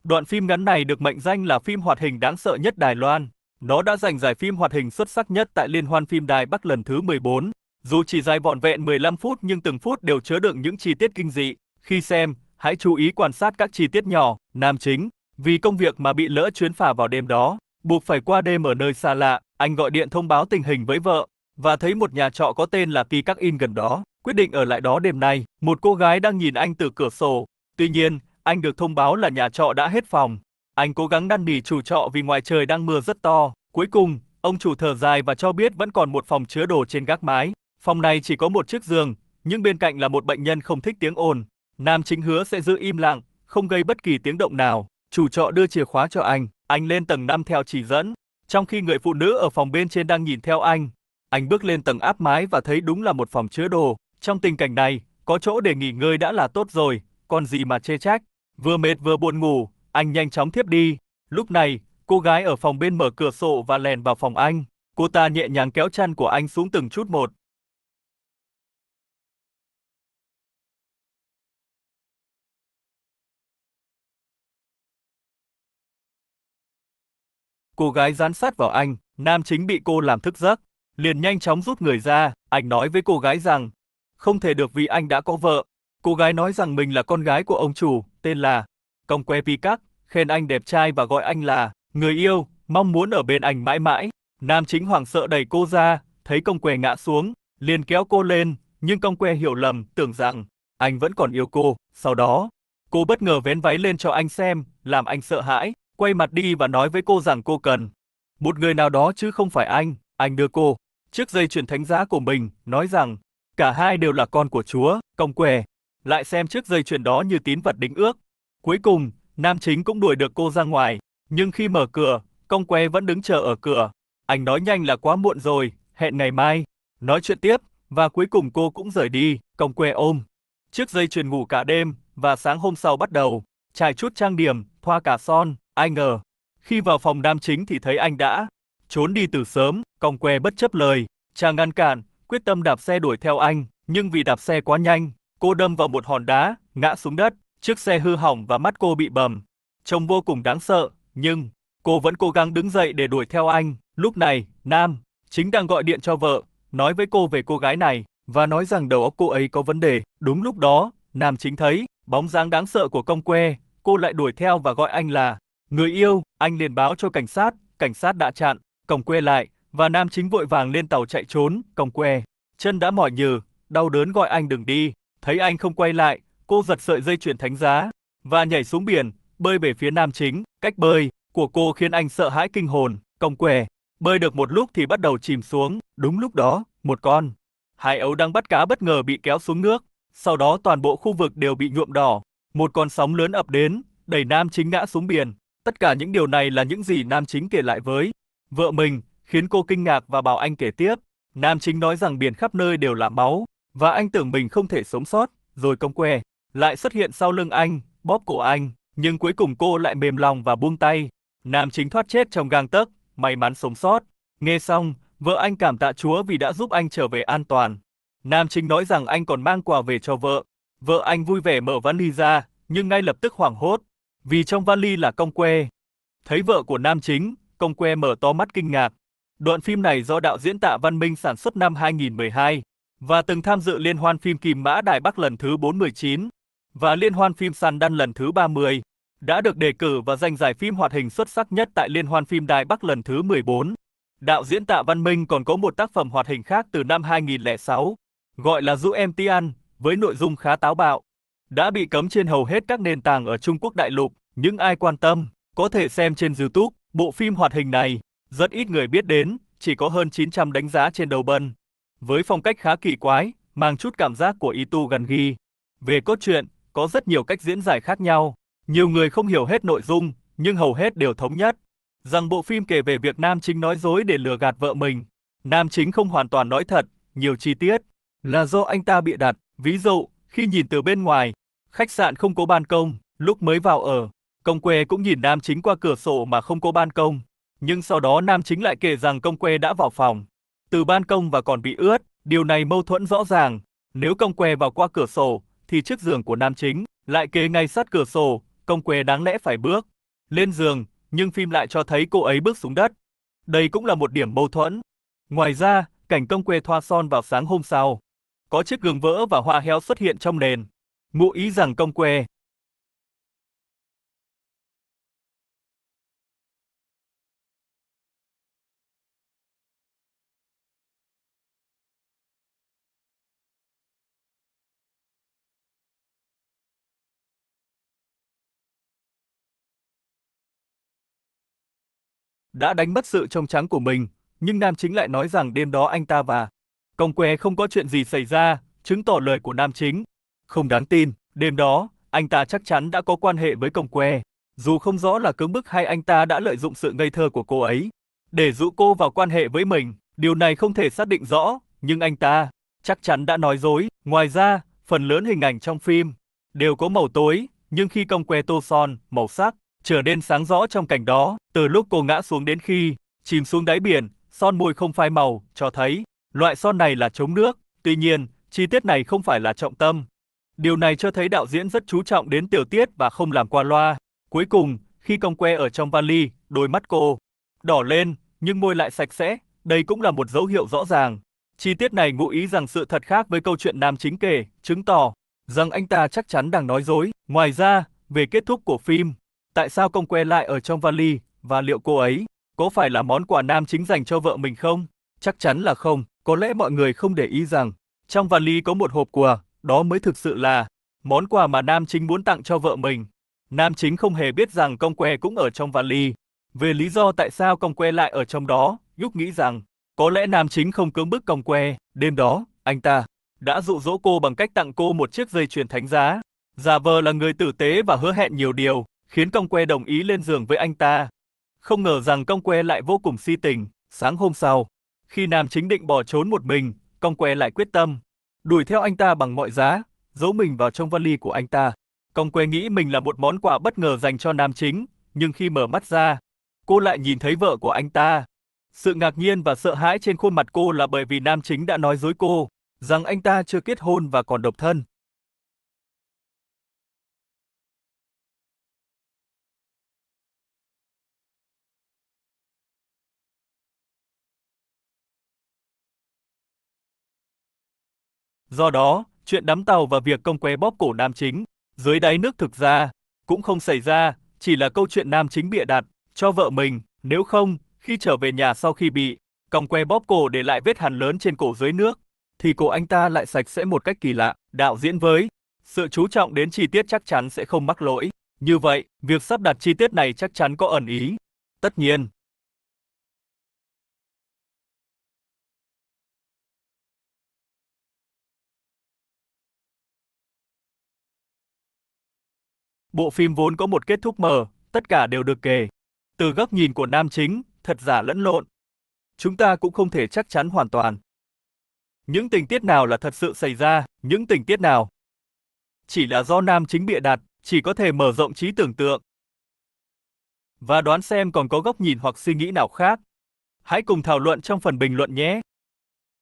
Đoạn phim ngắn này được mệnh danh là phim hoạt hình đáng sợ nhất Đài Loan. Nó đã giành giải phim hoạt hình xuất sắc nhất tại Liên hoan phim Đài Bắc lần thứ 14. Dù chỉ dài vỏn vẹn 15 phút nhưng từng phút đều chứa đựng những chi tiết kinh dị. Khi xem, hãy chú ý quan sát các chi tiết nhỏ. Nam chính, vì công việc mà bị lỡ chuyến phà vào đêm đó, buộc phải qua đêm ở nơi xa lạ, anh gọi điện thông báo tình hình với vợ và thấy một nhà trọ có tên là Peacock Inn gần đó, quyết định ở lại đó đêm nay. Một cô gái đang nhìn anh từ cửa sổ. Tuy nhiên, anh được thông báo là nhà trọ đã hết phòng. Anh cố gắng năn nỉ chủ trọ vì ngoài trời đang mưa rất to. Cuối cùng, ông chủ thở dài và cho biết vẫn còn một phòng chứa đồ trên gác mái. Phòng này chỉ có một chiếc giường, nhưng bên cạnh là một bệnh nhân không thích tiếng ồn. Nam chính hứa sẽ giữ im lặng, không gây bất kỳ tiếng động nào. Chủ trọ đưa chìa khóa cho anh lên tầng 5 theo chỉ dẫn, trong khi người phụ nữ ở phòng bên trên đang nhìn theo anh. Anh bước lên tầng áp mái và thấy đúng là một phòng chứa đồ. Trong tình cảnh này, có chỗ để nghỉ ngơi đã là tốt rồi, còn gì mà chê trách. Vừa mệt vừa buồn ngủ, anh nhanh chóng thiếp đi. Lúc này, cô gái ở phòng bên mở cửa sổ và lèn vào phòng anh. Cô ta nhẹ nhàng kéo chăn của anh xuống từng chút một. Cô gái dán sát vào anh, nam chính bị cô làm thức giấc, liền nhanh chóng rút người ra. Anh nói với cô gái rằng, không thể được vì anh đã có vợ. Cô gái nói rằng mình là con gái của ông chủ, tên là Công Que Peacock, khen anh đẹp trai và gọi anh là người yêu, mong muốn ở bên anh mãi mãi. Nam chính hoảng sợ đẩy cô ra, thấy Công Que ngã xuống, liền kéo cô lên, nhưng Công Que hiểu lầm, tưởng rằng anh vẫn còn yêu cô. Sau đó, cô bất ngờ vén váy lên cho anh xem, làm anh sợ hãi, quay mặt đi và nói với cô rằng cô cần một người nào đó chứ không phải anh. Anh đưa cô chiếc dây chuyền thánh giá của mình, nói rằng cả hai đều là con của Chúa. Công Que lại xem chiếc dây chuyền đó như tín vật đính ước. Cuối cùng, nam chính cũng đuổi được cô ra ngoài, nhưng khi mở cửa, Công Que vẫn đứng chờ ở cửa. Anh nói nhanh là quá muộn rồi, hẹn ngày mai nói chuyện tiếp, và cuối cùng cô cũng rời đi. Công Que ôm chiếc dây chuyền ngủ cả đêm, và sáng hôm sau bắt đầu chải chút trang điểm, thoa cả son. Ai ngờ, khi vào phòng nam chính thì thấy anh đã trốn đi từ sớm. Công Que bất chấp lời chàng ngăn cản, quyết tâm đạp xe đuổi theo anh, nhưng vì đạp xe quá nhanh, cô đâm vào một hòn đá, ngã xuống đất, chiếc xe hư hỏng và mắt cô bị bầm. Trông vô cùng đáng sợ, nhưng cô vẫn cố gắng đứng dậy để đuổi theo anh. Lúc này, nam chính đang gọi điện cho vợ, nói với cô về cô gái này, và nói rằng đầu óc cô ấy có vấn đề. Đúng lúc đó, nam chính thấy bóng dáng đáng sợ của Công Que, cô lại đuổi theo và gọi anh là người yêu. Anh liền báo cho cảnh sát đã chặn Công Que lại, và nam chính vội vàng lên tàu chạy trốn. Công Que chân đã mỏi nhừ, đau đớn gọi anh đừng đi. Thấy anh không quay lại, cô giật sợi dây chuyền thánh giá và nhảy xuống biển, bơi về phía nam chính. Cách bơi của cô khiến anh sợ hãi kinh hồn. Công Que bơi được một lúc thì bắt đầu chìm xuống. Đúng lúc đó, một con hải âu đang bắt cá bất ngờ bị kéo xuống nước. Sau đó toàn bộ khu vực đều bị nhuộm đỏ. Một con sóng lớn ập đến, đẩy nam chính ngã xuống biển. Tất cả những điều này là những gì nam chính kể lại với vợ mình, khiến cô kinh ngạc và bảo anh kể tiếp. Nam chính nói rằng biển khắp nơi đều là máu, và anh tưởng mình không thể sống sót. Rồi Công Que lại xuất hiện sau lưng anh, bóp cổ anh, nhưng cuối cùng cô lại mềm lòng và buông tay. Nam chính thoát chết trong gang tấc, may mắn sống sót. Nghe xong, vợ anh cảm tạ Chúa vì đã giúp anh trở về an toàn. Nam chính nói rằng anh còn mang quà về cho vợ. Vợ anh vui vẻ mở vali ra, nhưng ngay lập tức hoảng hốt, vì trong vali là Công Que. Thấy vợ của nam chính, Công Que mở to mắt kinh ngạc. Đoạn phim này do đạo diễn Tạ Văn Minh sản xuất năm 2012 và từng tham dự Liên hoan phim Kim Mã Đài Bắc lần thứ 49 và Liên hoan phim Sundance lần thứ 30. Đã được đề cử và giành giải phim hoạt hình xuất sắc nhất tại Liên hoan phim Đài Bắc lần thứ 14. Đạo diễn Tạ Văn Minh còn có một tác phẩm hoạt hình khác từ năm 2006, gọi là Dỗ Em Tí Ăn, với nội dung khá táo bạo. Đã bị cấm trên hầu hết các nền tảng ở Trung Quốc đại lục, nhưng ai quan tâm, có thể xem trên YouTube. Bộ phim hoạt hình này rất ít người biết đến, chỉ có hơn 900 đánh giá trên đầu bân. Với phong cách khá kỳ quái, mang chút cảm giác của Itu Gần Ghi. Về cốt truyện, có rất nhiều cách diễn giải khác nhau. Nhiều người không hiểu hết nội dung, nhưng hầu hết đều thống nhất rằng bộ phim kể về việc nam chính nói dối để lừa gạt vợ mình. Nam chính không hoàn toàn nói thật, nhiều chi tiết là do anh ta bịa đặt. Ví dụ, khi nhìn từ bên ngoài, khách sạn không có ban công, lúc mới vào ở, Công Que cũng nhìn nam chính qua cửa sổ mà không có ban công. Nhưng sau đó nam chính lại kể rằng Công Que đã vào phòng từ ban công và còn bị ướt. Điều này mâu thuẫn rõ ràng. Nếu Công Que vào qua cửa sổ, thì chiếc giường của nam chính lại kề ngay sát cửa sổ. Công Que đáng lẽ phải bước lên giường, nhưng phim lại cho thấy cô ấy bước xuống đất. Đây cũng là một điểm mâu thuẫn. Ngoài ra, cảnh Công Quê thoa son vào sáng hôm sau. Có chiếc gương vỡ và hoa heo xuất hiện trong nền. Ngụ ý rằng Công Quê đã đánh mất sự trong trắng của mình, nhưng nam chính lại nói rằng đêm đó anh ta và Công Quê không có chuyện gì xảy ra, chứng tỏ lời của nam chính không đáng tin. Đêm đó, anh ta chắc chắn đã có quan hệ với Công Quê, dù không rõ là cưỡng bức hay anh ta đã lợi dụng sự ngây thơ của cô ấy để dụ cô vào quan hệ với mình. Điều này không thể xác định rõ, nhưng anh ta chắc chắn đã nói dối. Ngoài ra, phần lớn hình ảnh trong phim đều có màu tối, nhưng khi Công Quê tô son, màu sắc trở nên sáng rõ trong cảnh đó. Từ lúc cô ngã xuống đến khi chìm xuống đáy biển, son môi không phai màu, cho thấy loại son này là chống nước. Tuy nhiên, chi tiết này không phải là trọng tâm. Điều này cho thấy đạo diễn rất chú trọng đến tiểu tiết và không làm qua loa. Cuối cùng, khi Công Quê ở trong vali, đôi mắt cô đỏ lên, nhưng môi lại sạch sẽ. Đây cũng là một dấu hiệu rõ ràng. Chi tiết này ngụ ý rằng sự thật khác với câu chuyện nam chính kể, chứng tỏ rằng anh ta chắc chắn đang nói dối. Ngoài ra, về kết thúc của phim, tại sao Công Quê lại ở trong vali, và liệu cô ấy có phải là món quà nam chính dành cho vợ mình không? Chắc chắn là không. Có lẽ mọi người không để ý rằng trong vali có một hộp quà, đó mới thực sự là món quà mà nam chính muốn tặng cho vợ mình. Nam chính không hề biết rằng Công Quê cũng ở trong vali. Về lý do tại sao Công Quê lại ở trong đó, Yúc nghĩ rằng có lẽ nam chính không cưỡng bức Công Quê. Đêm đó, anh ta đã dụ dỗ cô bằng cách tặng cô một chiếc dây chuyền thánh giá, giả vờ là người tử tế và hứa hẹn nhiều điều, khiến Công Quê đồng ý lên giường với anh ta. Không ngờ rằng Công Quê lại vô cùng si tình. Sáng hôm sau, khi nam chính định bỏ trốn một mình, Công Quê lại quyết tâm đuổi theo anh ta bằng mọi giá, giấu mình vào trong vali của anh ta. Công Quê nghĩ mình là một món quà bất ngờ dành cho nam chính, nhưng khi mở mắt ra, cô lại nhìn thấy vợ của anh ta. Sự ngạc nhiên và sợ hãi trên khuôn mặt cô là bởi vì nam chính đã nói dối cô rằng anh ta chưa kết hôn và còn độc thân. Do đó, chuyện đắm tàu và việc Công Quê bóp cổ nam chính dưới đáy nước thực ra cũng không xảy ra, chỉ là câu chuyện nam chính bịa đặt cho vợ mình. Nếu không, khi trở về nhà sau khi bị Công Quê bóp cổ để lại vết hằn lớn trên cổ dưới nước, thì cổ anh ta lại sạch sẽ một cách kỳ lạ. Đạo diễn với sự chú trọng đến chi tiết chắc chắn sẽ không mắc lỗi. Như vậy, việc sắp đặt chi tiết này chắc chắn có ẩn ý. Tất nhiên, bộ phim vốn có một kết thúc mờ, tất cả đều được kể từ góc nhìn của nam chính, thật giả lẫn lộn. Chúng ta cũng không thể chắc chắn hoàn toàn những tình tiết nào là thật sự xảy ra, những tình tiết nào chỉ là do nam chính bịa đặt, chỉ có thể mở rộng trí tưởng tượng và đoán xem còn có góc nhìn hoặc suy nghĩ nào khác. Hãy cùng thảo luận trong phần bình luận nhé.